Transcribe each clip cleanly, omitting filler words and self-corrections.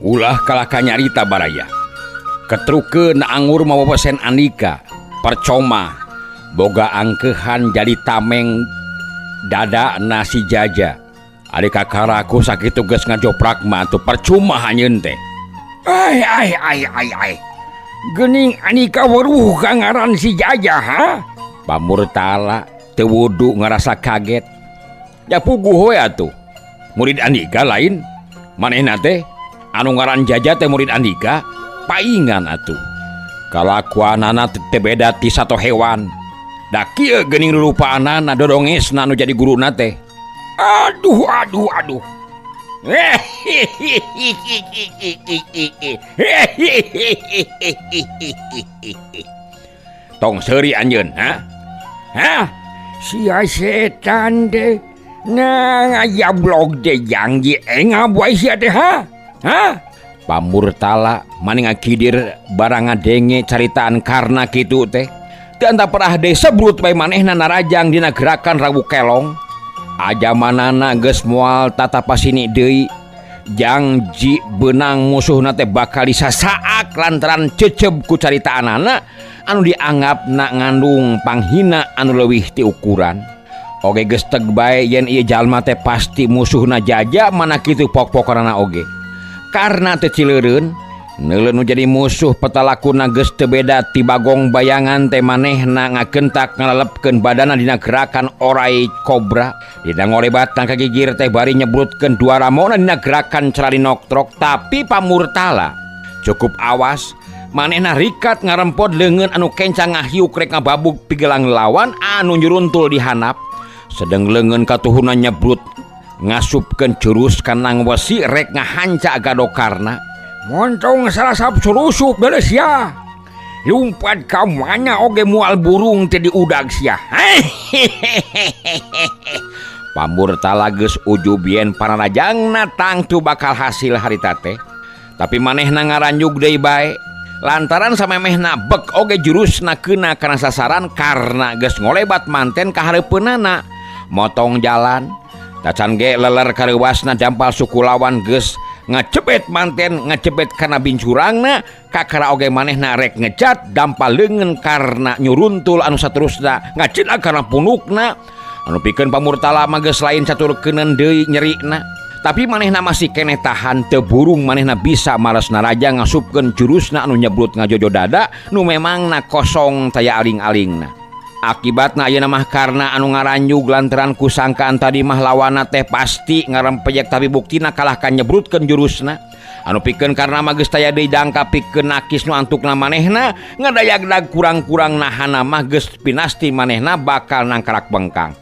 Ulah kalahkan nyarita baraya. Ketrukeun anggur mawa pesen Andika. Percoma boga angkehan jadi tameng dada nasi jaja. Ari kakaraku sakitu geus ngajoprak mah atuh percuma hanyeun teh. Ai. Geuning Andika weruh ka ngaran si jaja ha? Pamurtala teu wudu ngarasa kaget. Ya puguh we atuh. Murid Andika lain. Manehna teh anu ngaran jaja teh murid Andika, paingan atuh. Kalakuanana teu beda ti sato hewan. Da kieu geuning rupaanana dodongesna anu jadi guruna teh. Aduh. Tong seuri anjeun, ha? Sia setan deh. Nah, ngayablog deh janji ngabuai sia teh ha? Pamurtala mani ngakidir barang ngadenge caritaan karna kitu teh. Teu anta perah disebut bae manehna narajang dina gerakan rawu kelong. Ajamanana geus moal tatapasini deui. Janji benang musuhna teh bakal disasaak lantaran ceceb ku caritaanana anu dianggap nak ngandung panghina anu leuwih ti ukuran. Oge geus teg bae yen ieu jalma teh pasti musuhna jaja mana kitu pok-pokorana oge. Karna teu cileureun, neuleun nu jadi musuh petalakuna geus teu beda ti Bagong bayangan teh manehna ngakentak ngalelepkeun badana dina gerakan orai kobra. Dina ngolebatna kagigir teh bari nyebrutkeun dua ramona dina gerakan celari noktrok. Tapi Pamurtala cukup awas. Manehna rikat ngarempod leungeun anu kencang ngahiuk rek ngababuk pigelang lawan anu nyuruntul di handap. Sedang leungeun katuhuna nyebrut ngasupkeun curus kanang wesi rek ngahanca gadokarna. Montong sarasap surusup beres ya. Lumpat ka mana oge moal burung teh di udag sia. Pamurtala geus ujub yen panarajangna tangtu bakal hasil harita teh. Tapi manehna ngaranjug deui bae. Lantaran samemehna bek oge jurusna keuna kana sasaran karena geus ngolebat manten ka hareupeunana. Motong jalan tacan ge leler kareuwasna dampal suku lawan geus ngacepet manten ngacepet kana bincurangna kakara oge manehna rek ngecat dampal leungeun karena nyuruntul anu saterusna ngacina kana punukna anu pikeun Pamurtala mah geus lain caturkeuneun deui nyerina. Tapi manehna masih kene tahan teu burung manehna bisa males naraja ngasupkeun jurusna anu nyebrut ngajojo dada nu memangna kosong taya aling-alingna. Akibatna ayeuna mah karna anu ngaranjug lantaran kusangkaan tadi mah lawanna teh pasti ngarempejek tapi buktina kalahkan nyebrutkeun jurusna. Anu pikeun karna mah geus taya deui dangka pikeun nakis nu antukna manehna ngadayagdag kurang-kurang nahana mah geus pinasti manehna bakal nangkarak bengkang.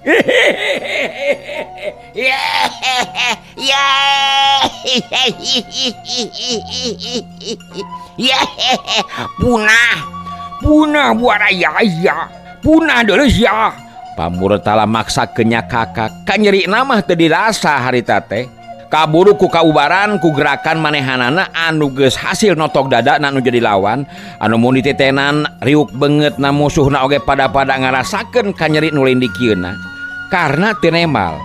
Punah buaraya ya. Punah dulu ya. Pamurtala maksa kenya kakak kanyeri namah teu dirasa harita teh. Kaburu ku kaubaran ku gerakan manehanana anu geus hasil notok dada anu jadi lawan anu mun ditetenan riuk beungeut na musuhna oge pada-pada ngarasakeun kanyeri nu lain dikieuna. Karna teu nemal.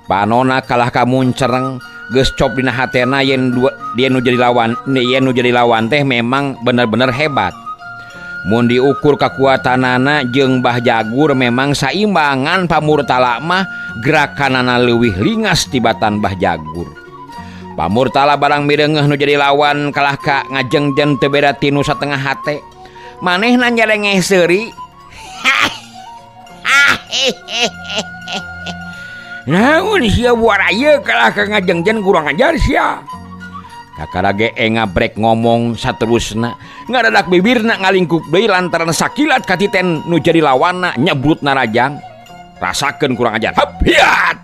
Panona kalah ka muncereng geus cop dina hatena yen dia nu jadi lawan teh memang bener-bener hebat. Mun diukur kakuatanana jeung Mbah Jagur memang saimbangan Pamurtala mah gerakanana leuwih lingas tibatan Mbah Jagur. Pamurtala barang mireungeuh nu jadi lawan kalah ka ngajengjen teu beda ti nu satengah hate. Manehna nyelengeh seuri. Naon sia buaraya kalah ka ngajengjen kurang ajar sia. Kakarage ngabrek ngomong saterusna ngadadak bibirna ngalingkup deui lantaran sakilat katiten nu jadi lawanna nyebrut narajang. Rasakeun kurang ajar. Hiat.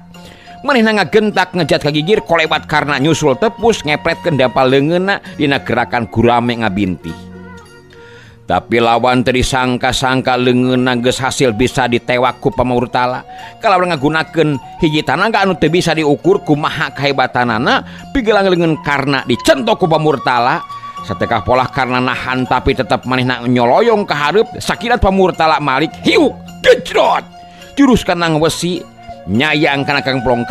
Manehna ngagentak ngejat kagigir kolebat karena nyusul tepus ngepretkeun dampal leungeunna dina gerakan gurame ngabintih. Tapi lawan teu disangka-sangka leungeunna geus hasil bisa ditewak ku Pamurtala. Kalawan ngagunakeun hiji tanaga anu teu bisa diukur kumaha kahebatanana pigelang leungeun karna dicentok ku Pamurtala. Satekah polah karena nahan tapi tetap manehna nyoloyong ka hareup sakilat Pamurtala malik hiuk gejrot. Jurus kanang wesi nyayang kana kemplong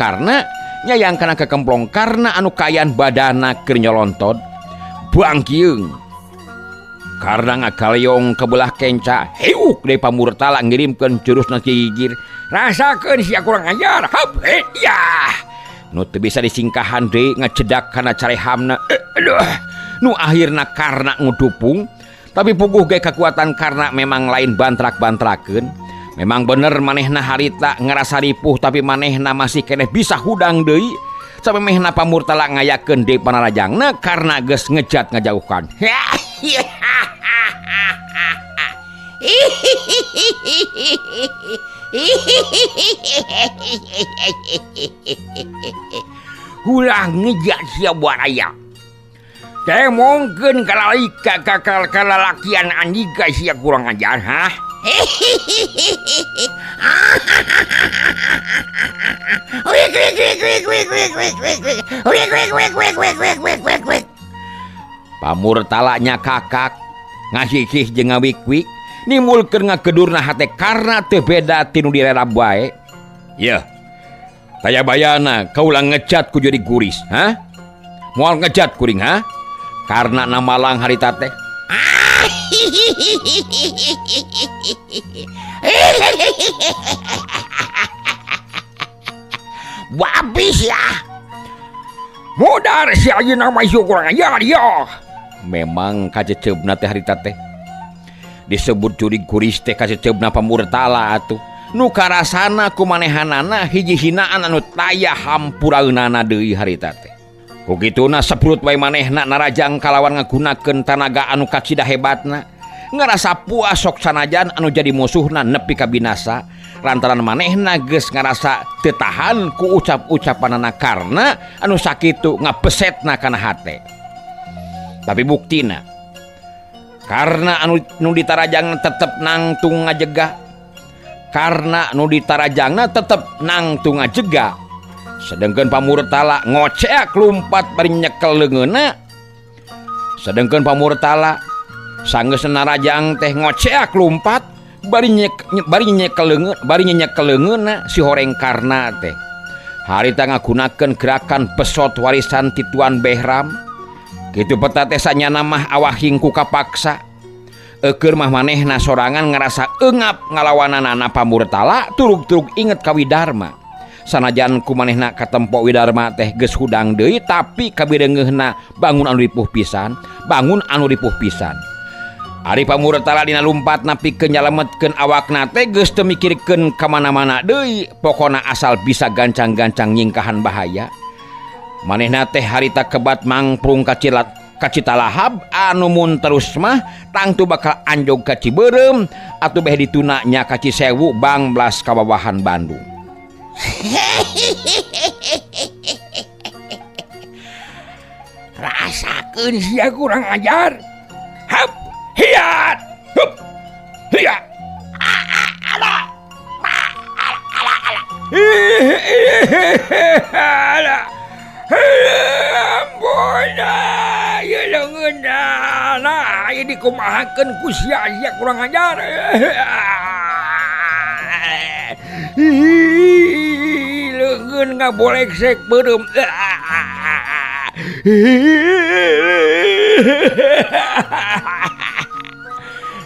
karna anu kayan badana keur nyolontod. bangkiung. Karena ngakaleong kebelah kenca, heuk dari pamurtala ngirimkeun jurusna cigir. Rasakeun sia kurang ajar. Hap ya. Nu teu bisa disingkahan deui ngacedak kana carehamna. Aduh. Nu akhirna karena ngudupung, tapi puguh ge kekuatan karena memang lain bantrak-bantrakeun. Memang bener manehna harita ngerasa ripuh tapi manehna masih keneh bisa hudang deui. Sampai mehna pamurtala ngayakeun deui panarajangna karena geus ngejat ngajauhkan. Ulah ngejat sia buaraya. Teh mungkin kalalakian anjing sia kurang ajar, ha? Pamurtalanya kakak ngasih jeung ngawik-wik nimulkeun ngakedurna hate karena teu beda tinu direrab wae. Yeuh. Taya bayana kaula ngecat ku jadi guris, ha? Moal ngecat kuring, ha? Karena nama lang harita teh. Wabis ya. Modar si ayeuna mah kurang ajar ya. Memang kaceceubna teh harita teh. Disebut curi guris teh kaceceubna pamurtala atuh. Nu karasana kumanehanana hiji hinaan anu taya hampuraeunana deui harita teh. Kugituna saprut wae manehna narajang kalawan ngagunakeun tanaga anu kacida hebatna. Ngarasa puas sok sanajan anu jadi musuhna nepi ka binasa lantaran manehna geus ngarasa teu tahan ku ucap-ucapanana karena anu sakitu ngapesetna kana hate. Tapi buktina karena anu ditarajangna tetep nangtung ngajegah, karena anu ditarajangna tetep nangtung ngajegah, sedengkeun pamurtala ngoceak lumpat bari nyekel leungeunna. Sedengkeun pamurtala sanggeus narajang teh ngoceak lumpat bari nyekel leungeunna si horeng karna teh. Harita ngagunakeun gerakan pesot warisan ti Tuan Behram. Kitu peta teh sanyana mah awahing ku kapaksa. Eukeur mah manehna sorangan ngarasa eungap ngalawananana pamurtala turug-turug inget ka Widarma. Sanajan ku manehna katempo Widarma teh geus hudang deui tapi kabireungeunna bangun anu ripuh pisan. Ari pamurtala dina lumpatna pikeun nyalametkeun awakna teh geus teu mikirkeun ka mana-mana deui, pokona asal bisa gancang-gancang nyingkahan bahaya. Manehna teh harita kebat mangprung ka Citalahab anu mun terus mah tangtu bakal anjog ka Ciberem atuh beh dituna nya ka Cisewu Banglas kabawahan Bandung. Rasakeun sia kurang ajar. Hap hiat. Hup. Hiat. Ala. Ampuna, ya leungeunna, nah ieu dikumahakeun ku sia kurang ajar. Leungeun ngaboleksek beureum.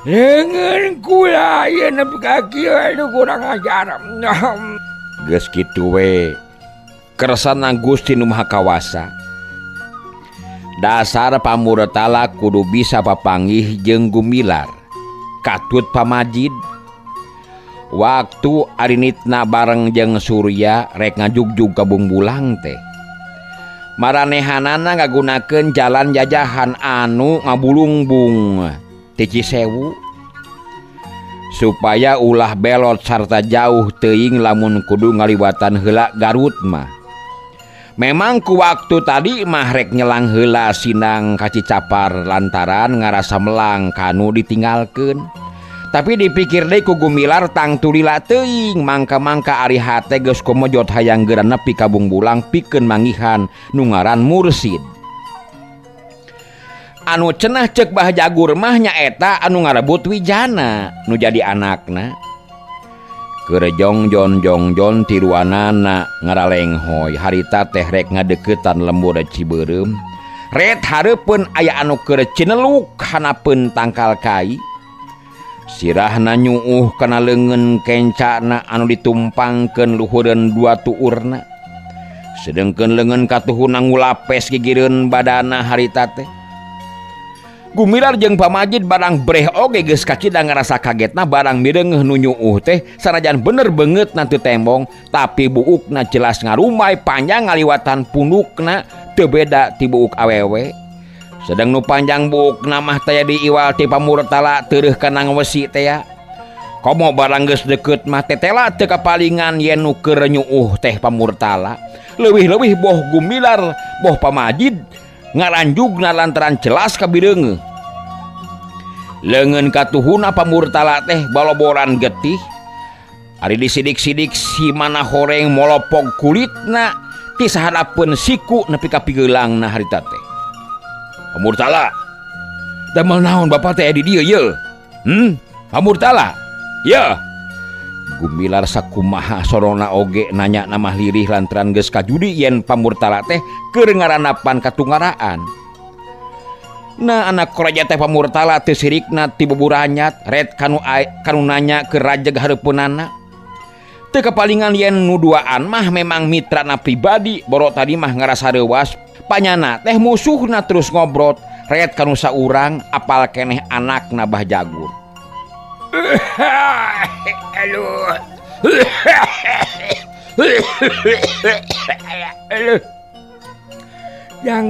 Leungeun kula ieu nepi ka kieu anu kurang ajar. Geus kitu we. Kersana Gusti Nu Maha Kawasa. Dasar pamurtala kudu bisa papanggih jeung gumilar. Katut pamajid. Waktu arinitna bareng jeung Surya rek ngajugjug ka Bungbulang teh. Maranehanana ngagunakeun jalan jajahan anu ngabulungbung ti Cisewu. Supaya ulah belot sarta jauh teuing lamun kudu ngaliwatan heula Garut mah. Memang ku waktu tadi mah rek nyelang heula sinang ka Cicapar lantaran ngarasa melang kanu ditinggalkeun. Tapi dipikir deui ku gumilar tangtu lila teuing mangka-mangka ari hate geus komojot hayang geura nepi ka Bungbulang pikeun manggihan nu ngaran Mursid. Anu cenah ceuk Bah Jagur mah nyaeta anu ngarebut Wijana nu jadi anakna. Keur jongjon tiruanana ngaralenghoy harita teh rek ngadeuketan lembur Ciberem. red hareupeun aya anu keur cineluk hanapeun tangkal kai. Sirahna nyuuh kana leungeun kencana anu ditumpangkeun luhureun dua tuurna. Sedengkeun leungeun katuhuna ngulapes gigireun badana harita teh. Gumilar jeung pamajid barang breh oge geus kacidang ngarasa kagetna barang mireungeuh nu nyuuh teh sanajan bener beungeut nanti tembong tapi buukna jelas ngarumay panjang ngaliwatan pundukna teu beda ti buuk awewe. Sedang nu panjang buukna mah taya di iwal ti pamurtala teureuk kana ngwesi teh ya. Komo barang geus deukeut mah tetela teu kapalingan yen nu keur nyuuh teh pamurtala. Leuwih-leuwih boh gumilar boh pamajid ngaranjugna lantaran jelas kabireungeuh. Leungeun katuhuna pamurtala teh baloboran getih. Ari disidik-sidik si mana horeng molopog kulitna ti sahadapeun siku nepi ka pigeulangna harita teh. Pamurtala, damel naon bapak teh di dieu ye? Pamurtala? Ya. Gumilar sakumaha sorona oge nanya nama lirih lantaran geus kajudi yen pamurtala teh keur ngaranapan katungaraan. Nah anak koraja teh pamurtala teu sirikna ti buburanyat red kanu nanya ke rajeg hareupeunana. Teu kapalingan yen nu duaan mah memang mitrana pribadi boro tadi mah ngarasa reuwas panyana teh musuhna terus ngobrot red kanu saurang apal keneh anakna Bah Jagur. Aduh. Yang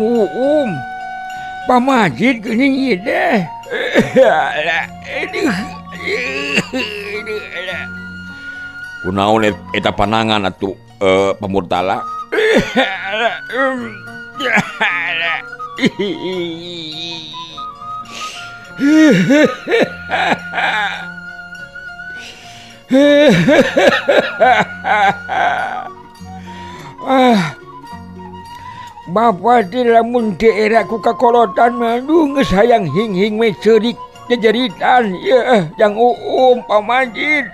pamajid geuning ieu teh. Kunaon eta panangan atuh pamurtala? Bapak ti lamun daerah ku kakolotan mandu geus hayang hing-hing we ceurik jejeritan ya yang pamajid.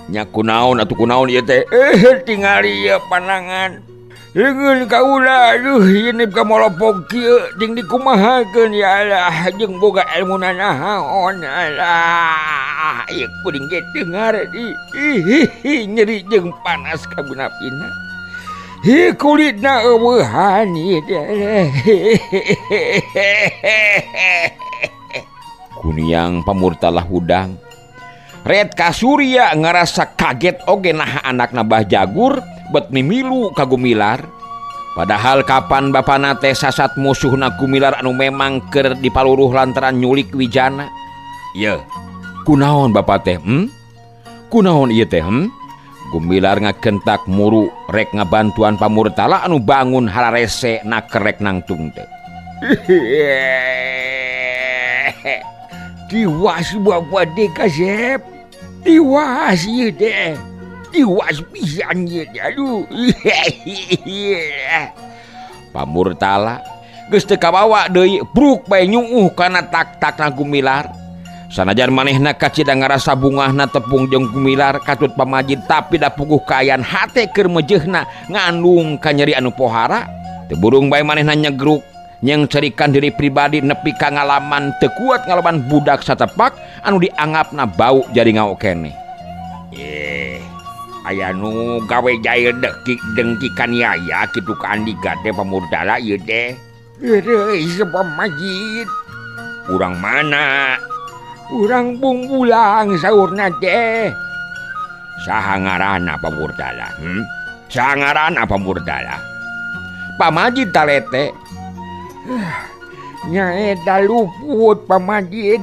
Nya kunaon atuh kunaon ieu teh? Tingali ieu panangan. Leungeun kaula aduh yen ka molopog kieu jeung dikumahakeun ya Allah jeung boga ilmuna naon Allah. Ieu kuring ge dengar di nyeri jeung panas ka bunapina. Kulitna eueuhan ieu teh. Kuniang pamurtala hudang. Red Kasurya ngarasa kaget oge nah anakna Bah Jagur bet mimilu ka Gumilar. Padahal kapan bapana teh sasat musuhna Gumilar anu memang keur dipaluruh lantaran nyulik Wijana. Ye, kunaon bapak teh? Kunaon ieu teh? Gumilar ngakentak muru rek ngabantuan pamurtala anu bangun halarese nakerek nangtung teh. Tiwas bapak teh kasep. Tiwas ieu teh. Tiwas pisan ieu teh. Aduh. Pamurtala geus teu kabawa deui bruk bae nyuuh kana tak-takna Gumilar. Sanajan manehna kacidang ngarasa bungahna tepung jeung Gumilar katut pamajid tapi da puguh kaayaan hate keur mejehna ngandung ka nyeri anu pohara. Teu burung bae manehna nyegruk nyeng cerikan diri pribadi nepi ka ngalaman teu kuat ngalaman budak satepak anu dianggapna bau jadi ngao keneh. Aya nu gawe jail dengkikan yaya kitu ka Andika teh pamurtala ieu teh. Euy pamajid. Urang mana? Urang Bungbulang saurna teh. Saha ngaranna pamurtala? Saha ngaranna pamurtala? Pamajid talete. Nyaeta luput pamajid.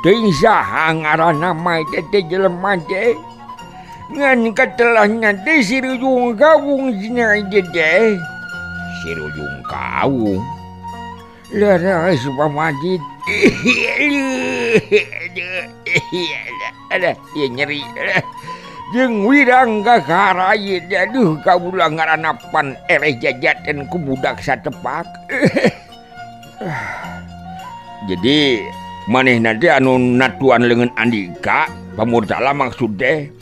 Teuing saha ngaranna mah teh jelema teh. Ngan katelahnya teh Sirujung Kawung cenah ieu teh. Sirujung Kawung. Leres pamajid. Ada ieu nyeri. Jeung wirang kakara ieu aduh kaula ngaranapan eleh jajaten ku budak satepak. Jadi manehna teh anu natuan leungeun Andika pamurtala maksud teh.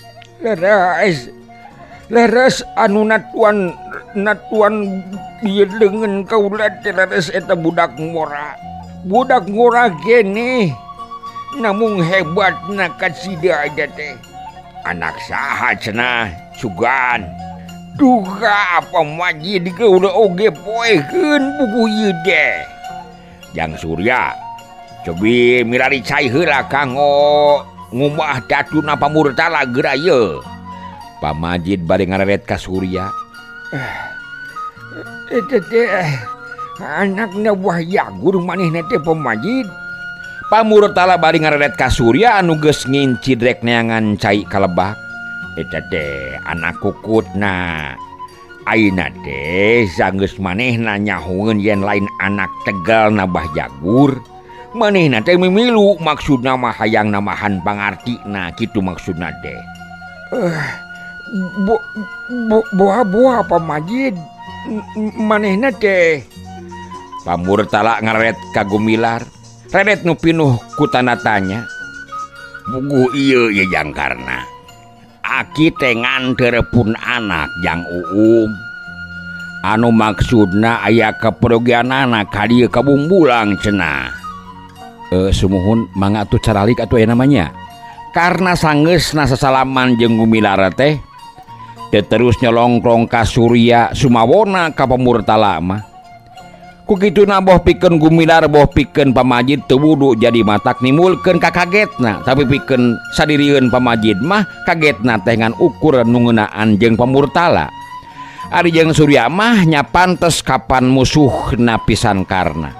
Laras anu natuan bieu leungeun kaula teh laras eta budak ngora gene namun hebatna kasida aja teh. Anak saha cenah sugan duga apa Majid kaula oge poekeun buku ieu teh. Jang Surya cobi mirari cai heula kanggo ngumah datuna Pamurtala geura ieu. Pak Majid bade ngareret ka Surya. Eta teh anakna Wahyagur manehna teh Pak Majid. Pamurtala bade ngareret ka Surya anu geus ngincidrek neangan cai kalebak. Eta teh anak kukutna. Ayeuna teh sanggeus manehna nyahoeun yen lain anak tegalna Bahjagur, manehna teh mimilu maksudna mah hayang namahan pangartina kitu maksudna teh. Boha apa Majid manehna teh. Pamurtala ngaret ka Gumilar, redet nu pinuh ku tanda tanya. Buku ieu ye Jangkarna. Aki teh nganteurpun anak Jang Uum. Anu maksudna aya keperogianana ka dieu ka Bumbulang cenah. Sumuhun mangga atuh caralik atuh aya namanya. Karna sanggeusna sasalaman jeung Gumilar teh terus nyolongkrong ka Surya sumawona ka Pamurtala mah. Ku kituna boh pikeun Gumilar boh pikeun Pak Majid teu wudu jadi matak nimulkeun kakagetna, tapi pikeun sadirieun Pak Majid mah kagetna teh ngan ukur nu ngeunaan jeung Pamurtala. Ari jeung Surya mah nya pantes kapan musuhna pisan karna.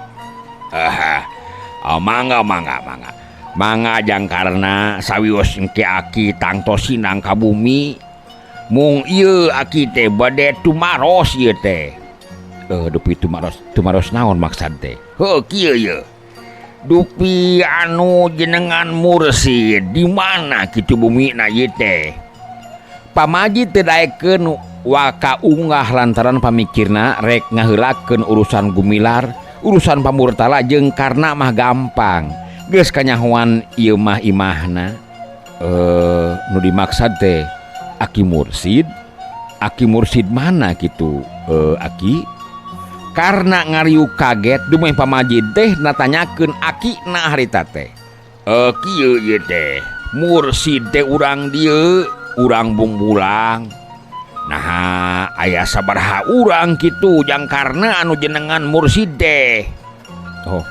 Mangga Jangkarna sawios engke Aki tangtos sinang ka bumi. Mung ieu Aki teh bade tumaros ieu teh. Dupi tumaros naon maksad teh? Heuh kieu ye. Dupi anu jenengan mursid di mana kitu bumina ieu teh. Pak Majid teh daekeun waka unggah lantaran pamikirna rek ngaheulakeun urusan Gumilar, urusan Pamurtala jeung karna mah gampang. Geus kanyahoan ieu mah imahna. Nu dimaksad teh Aki Mursid. Aki Mursid mana kitu? Aki karena ngariuk kaget dumeh Pak Majid teh natanyakeun Akina harita teh. Kieu ieu teh Mursid teh urang dieu, urang Bumbulang. Nah, aya sabaraha urang kitu Jangkarna anu jenengan Mursid teh. Oh,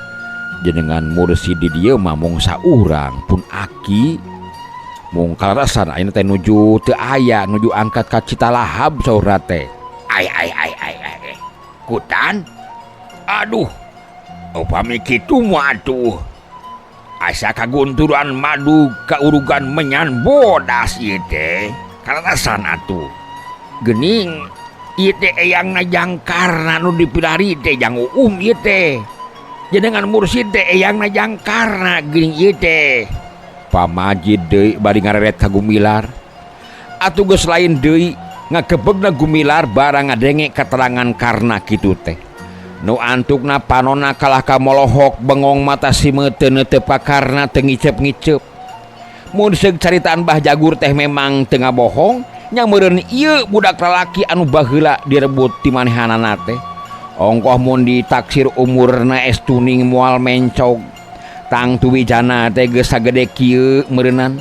jenengan Mursid di dieu mah mung saurang pun Aki mung kalarasan ayeuna teh nuju teu aya nuju angkat ka Citalahap saurna teh. Ai Kutan, aduh, upami kitu mah atuh asa kagunturan madu kaurugan menyan bodas ieu teh kalarasan atuh. Geuning ieu teh eyangna Jangkarna nu dipilari teh Jang Uum ieu teh. Jenengan Mursid teh eyangna Jangkarna geuning ieu teh. Pak Majid deui bari ngareret ka Gumilar. Atuh geus lain deui ngakebegna Gumilar barang ngadenge keterangan karna kitu teh. Nu antukna panonna kalah ka molohok bengong mata simeuteu teu pakarna teu ngicep-ngicep. Mun seug caritaan Bahjagur teh memang teu ngabohong, nya meureun ieu budak lalaki anu baheula direbut ti manehanana teh. Ongkoh mun ditaksir umurna estuning moal mencog. Tang tuwijana teh geus sagede kieu meureunan.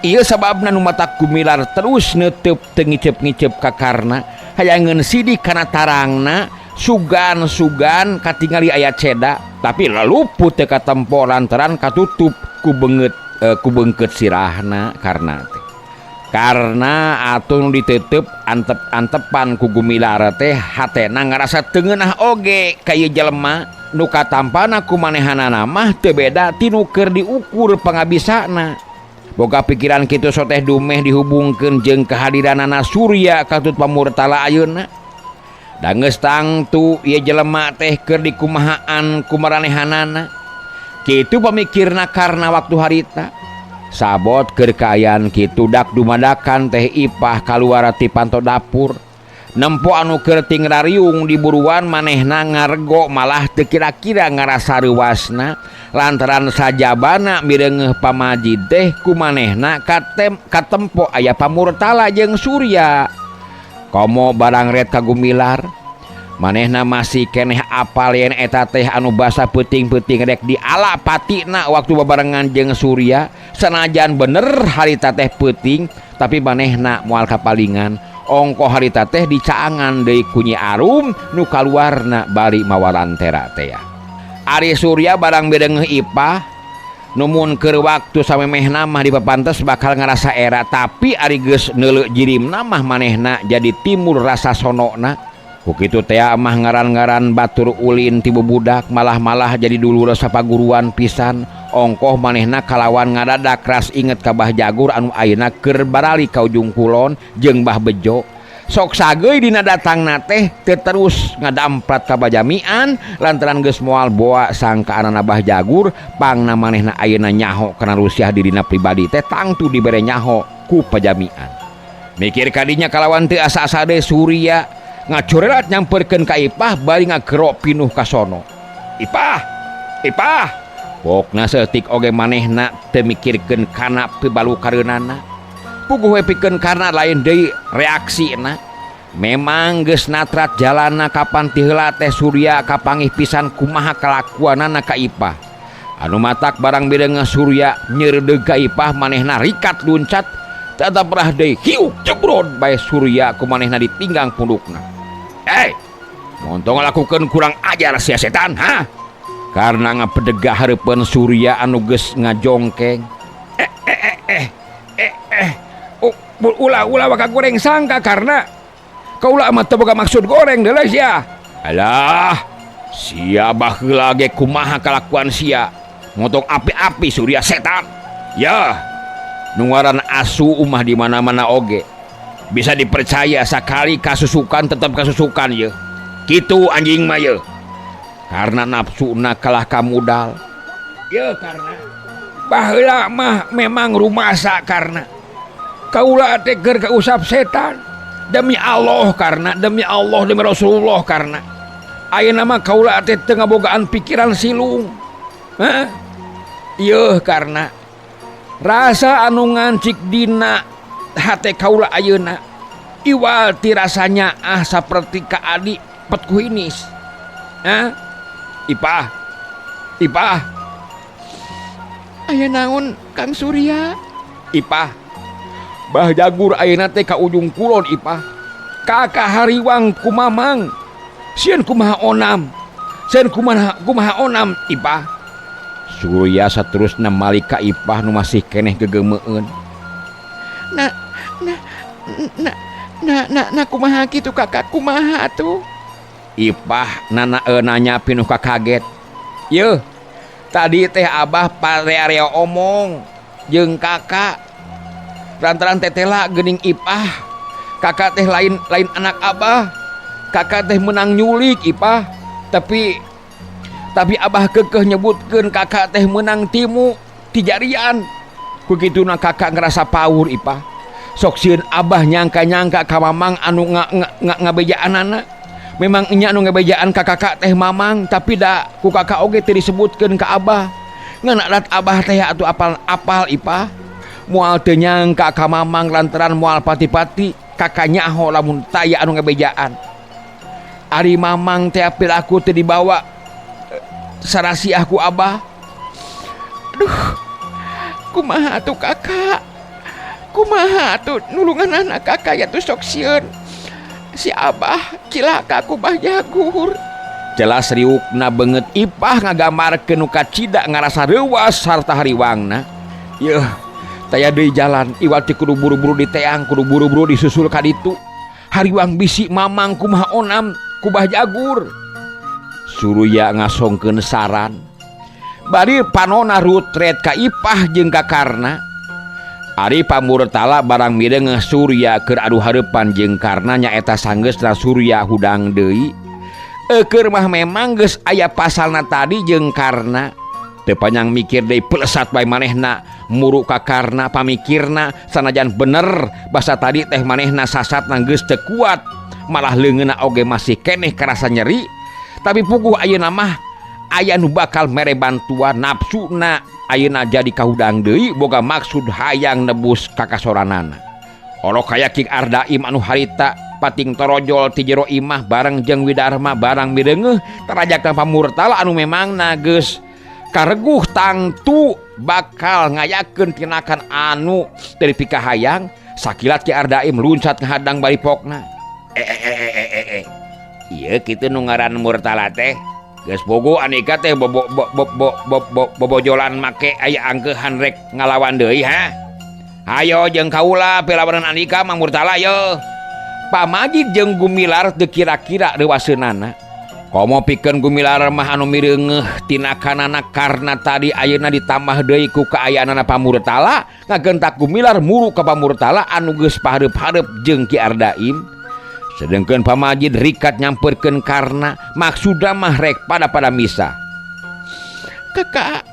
Ieu sababna nu matak Gumilar terus neuteup teu ngicep-ngicep ka karna hayangeun sidik kana tarangna sugan katingali aya ceda tapi laluput teu katempo lantaran katutup ku beungkeut sirahna karna teh. Karna atuh nu diteuteub antep-antepan ku Gumilar teh hatena ngarasa teu ngeunah oge ka ieu jelema nu katampana ku manehanana mah teu beda ti nu keur diukur pangabisana. Boga pikiran kitu soteh dumeh dihubungkeun jeung kehadiranana Surya katut Pamurtala ayeuna. Da geus tangtu ieu jelema teh keur dikumahaan ku maranehanana. Kitu pamikirna karna waktu harita. Sabot keur kaayaan kitu dak dumadakan teh Ipah kaluar ti panto dapur. nempo anu kerting rariung diburuan manehna ngargo malah teu kira-kira ngarasa reuasna lantaran sajabana mirengeuh pamajid teh ku manehna katempo aya pamurtala jeung Surya. Komo barang red kagumilar manehna masih keneh apal yen eta teh anu basa peuting-peuting rek diala patina waktu babarengan jeung Surya. Sanajan bener harita teh peuting tapi manehna moal kapalingan ongko harita teh dicaangan deui ku Nyi Arum nu kaluarna bari mawa lantera teh. Ari Surya barang mirengeuh Ipah numun keur waktu samemehna mah dipapantes bakal ngarasa era, tapi ari geus neuleuh jirimna mah manehna jadi timbul rasa sonona. Ku kitu teh mah ngaran-ngaran batur ulin ti budak malah jadi dulur sapaguruan pisan. Ongkoh manehna kalawan ngadadak ras inget ka Bah Jagur anu ayeuna keur barali ka ujung kulon jeung Bah Bejo. Sok sageuy dina datangna teh teu terus ngadamprat ka bajamian lantaran geus moal boa sangkaanana Bah Jagur pangna manehna ayeuna nyaho kana rusiah dirina pribadi teh tangtu dibere nyaho ku pajamian. Mikir kadinya kalawan teu asa-asa deui Surya ngacorelat nyamperkeun ka Ipah bari ngagero pinuh ka sono. Ipah pokna seutik oge manehna teu mikirkeun kana pibalukareunana. Puguh we pikeun karna lain deui reaksina. Memang geus natrat jalanna kapan ti heula teh Surya kapanggih pisan kumaha kalakuanana ka Ipah. Anu matak barang mirengeuh Surya nyeureudeg ka Ipah manehna rikat luncat teu perah deui hiuk jebrod bae Surya ku manehna ditinggang pundukna. Montong ngalakukeun kurang ajar sia setan ha. Karena ngapedegah hareupeun Surya anu geus ngajongkeng. Ulah waka goreng sangka karena kaulah mah teu boga maksud goreng deuleuh sia. Alah, sia baheula ge kumaha kalakuan sia. Ngotong api-api Surya setan. Ya, nu ngaran asu umah di mana-mana oge. Bisa dipercaya sakali kasusukan tetap kasusukan ye. Kitu anjing mah ye. Karena nafsuna kalah kamudal. Ya karena baheula mah memang rumasa karena kaula teh keur kausap setan demi Allah karena demi Allah demi Rasulullah karena ayeuna mah kaula teh teu ngabogaan pikiran silung. Ieu karena rasa anu ngancik dina hate kaula ayeuna iwal ti rasanya saperti ka adi pet kuhinis. Ipah aya naon Kang Surya? Ipah Bah Jagur ayeuna teh ka ujung kulon Ipah. Kakak hariwang ku Mamang. Sieun kumaha onam. Sieun kumaha onam Ipah. Surya saterusna malik ka Ipah nu masih keneh gegeumeueun. Nah kumaha kitu kakak kumaha atuh? Ipah nanya pinuh ka kaget. Yeuh, tadi teh Abah parea omong jeung kakak. Lantaran tetela geuning Ipah. Kakak teh lain anak Abah. Kakak teh menang nyulik Ipah. Tapi Abah kekeh nyebutkeun kakak teh menang timu ti jarian. Ku kituna kakak ngerasa paur Ipah. Sok sieun Abah nyangka-nyangka ka Mamang anu ngabejaanana. Memang nya anu ngabejaan ka kakak teh Mamang, tapi da ku kakak oge teu disebutkeun ka Abah. Ngeunana Abah teh atuh apal Ipah. Moal teu nyangka ka Mamang lantaran moal pati-pati kakak nyaho lamun taya anu ngabejaan. Ari Mamang teh perilaku teu dibawa sarasiah ku Abah. Aduh, kumaha atuh kakak? Kumaha atuh nulungan anak kakak ya tuh sok sieun. Si Abah cilaka ku Bah Jagur. Jelas riukna beungeut Ipah ngagambarkeun nu kacida ngarasa reuwas sarta hariwangna. Yeuh, taya deui jalan iwal ti kudu buru-buru diteang, kudu buru-buru disusul ka ditu. Hariwang bisi Mamang kumaha onam ku Bah Jagur. Surya ngasongkeun saran. Bari panonna rutret ka Ipah jeung ka Karna. Ari pamurtala barang mirengeuh Surya keur adu hareupan jeung Karna nyaeta sanggeusna Surya hudang deui. Keur mah memang geus aya pasalna tadi jeung Karna. Teu panjang mikir deui pelesat bae manehna muru ka Karna pamikirna sanajan bener basa tadi teh manehna sasatna geus teu kuat malah leungeunna oge masih keneh karasa nyeri. Tapi puguh ayeuna mah aya nu bakal mere bantuan nafsuna ayeuna jadi kahudang deui boga maksud hayang nebus kakasoranana. Olok kaya King Ardaim anu harita pating torojol ti jero imah bareng jeung Widarma barang mireungeuh tarajakna pamurtala anu memangna geus kareguh tangtu bakal ngayakeun tinakan anu dari pikahayang. Sakilat Ki Ardaim luncat ngahadang baripokna. Ieu kitu nu ngaran murtala teh geus bogo anika teh bobojolan make aya angkeuhan rek ngalawan deui ha. Hayo jeung kaula pilawanan anika Mang Murtala yo. Pamajid jeung Gumilar teu kira-kira rewaseunana. Komo pikeun Gumilar mah anu mireungeuh tinakanana karna tadi ayeuna ditambah deui ku kaayaanana Pamurtala ngagentak Gumilar muru ka Pamurtala anu geus pahareup-hareup jeung Ki Ardaim. Sedengkeun Pamajid rikat nyamperkeun karna maksuda mah rek pada misa. Kakak,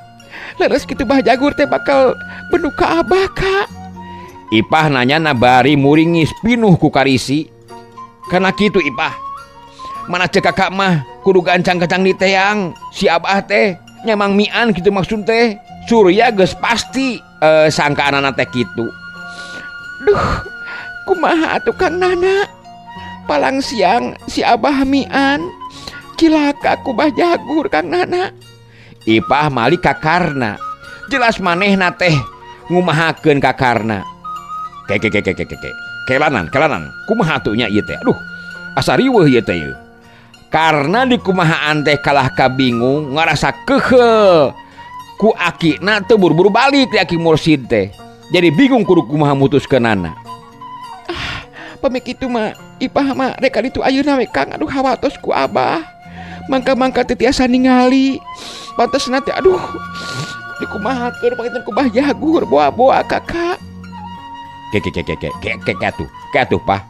leres kitu bah jagur teh bakal bendu ka abah kak. Ipah nanyana bari muringis pinuh ku karisi. Kana kitu Ipah. Mana cek kakak mah kudu gancang-gancang di teang si abah teh nyamang mian kitu maksud teh. Surya geus pasti sangka anana teh kitu. Duh, kumaha atuh Kang Nana? Palang siang si abah mian cilaka ku bah jagur Kang Nana. Ipah mali kakarna. Jelas manehna teh ngumahakeun kakarna. Kelanan kumaha atunya ieu teh. Aduh, asa riweuh ieu teh. Karena di kumahaan teh kalah kabingung ngarasa keheul ku akina teu buru-buru balik ti Aki Mursid teh. Jadi bingung kudu kumaha mutuskeunana. Pami kitu mah Ipah mah rek ditu ayeuna we Kang. Aduh hawatos ku abah. Mangka-mangka teu tiasa ningali. Pantesna teh aduh dikumahakeun panginten ku bah jagur boa-boa kakak. Katuh Pah.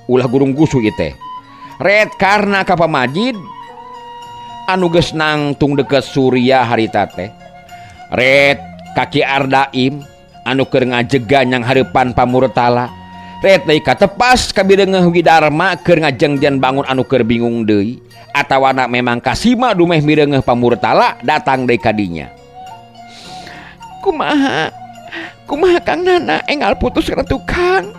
Ulah gurung gusu ieu teh. Red karena ka Pamajid anu geus nangtung deket Surya harita teh. Red Kaki Ardaim anu keur ngajega nyang hareupan Pamurtala. Red deui katepas kabireungeuh Widarma keur ngajengjen bangun anu keur bingung deui atawana memang kasima dumeh mireungeuh Pamurtala datang deui ka dinya. Kumaha Kang Nana enggal putuskeun tukang.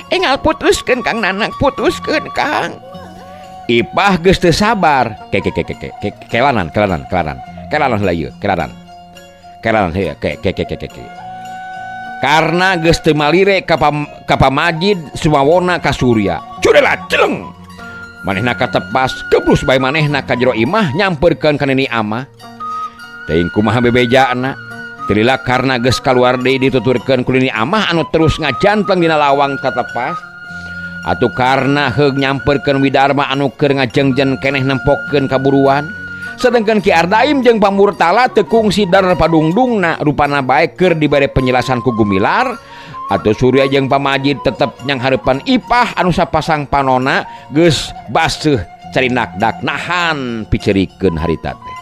Enggal putuskeun Kang Nana, putuskeun Kang. Ipah geus teu sabar. Kelanan lah ieu, kelanan heuh. Karena geus teu malire ka Pamajid sumawona ka Surya. Cudela celeng. Manehna katepas kebrus bae manehna ka jero imah nyamperkeun ka Nini Amah. Teuing kumaha bebejana. Tilila karena geus kaluar deui dituturkeun ku Nini Amah anu terus ngajanteng dina lawang katepas. Atuh karena heug nyamperkeun Widarma anu keur ngajengjen keneh nempokeun kaburuan. Sedengkeun Ki Ardaim jeung Pamurtala teu kungsi dar padungdungna rupana bae keur dibere penjelasan ku Gumilar. Atuh Surya jeung Pamajid tetep nyang hareupan Ipah anu sapasang panonna geus baseuh carindak nahan picerikeun harita teh.